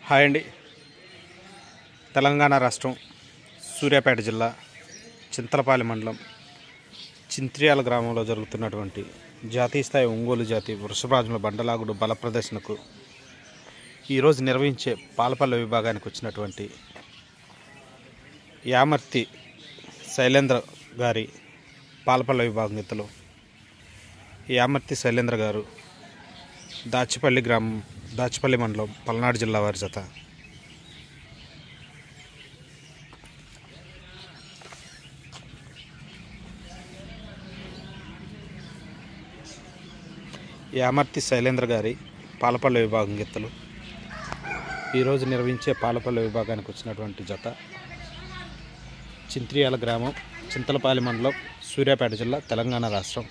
Hi అండి. తెలంగాణ రాష్ట్రం సూర్యాపేట జిల్లా చింతలపాలెం మండలం చింత్రియాల గ్రామంలో జరుగుతున్నటువంటి జాతీయ స్థాయి ఒంగోలు జాతి వృషభరాజుల బండలాగుడు బల ప్రదర్శనకు ఈరోజు నిర్వహించే పాలపల్ల విభాగానికి వచ్చినటువంటి యామర్తి శైలేంద్ర గారి పాలపల్ల విభాగం ఎత్తులో యామర్తి శైలేంద్ర గారు దాచిపల్లి మండలం పల్నాడు జిల్లా వారి జత. యామర్తి శైలేంద్ర గారి పాలపల్ల విభాగం ఎత్తులు ఈరోజు నిర్వహించే పాలపల్ల విభాగానికి వచ్చినటువంటి జత చింత్రియాల గ్రామం చింతలపాలెం మండలం సూర్యాపేట జిల్లా తెలంగాణ రాష్ట్రం.